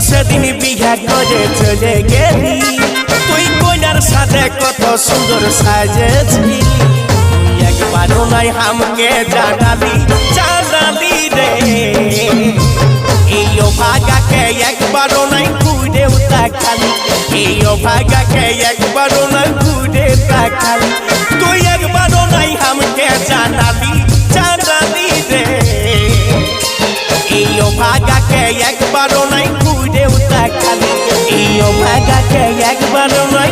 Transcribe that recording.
সেদিন বিঘা করে চলে গেলি তুই কইনার সাথে কত সুন্দর সাজেছি একবারও নাই হামকে জানালি রে এই ভাগাকে একবারও নাই ঘুরেও তাকালি এই ভাগাকে একবারও নাই ঘুরে তাকালি তুই একবারও নাই হামকে জানালি রে এই ভাগাকে একবারও নাই ঘুরেও তাকালি এই ভাগাকে একবারও নাই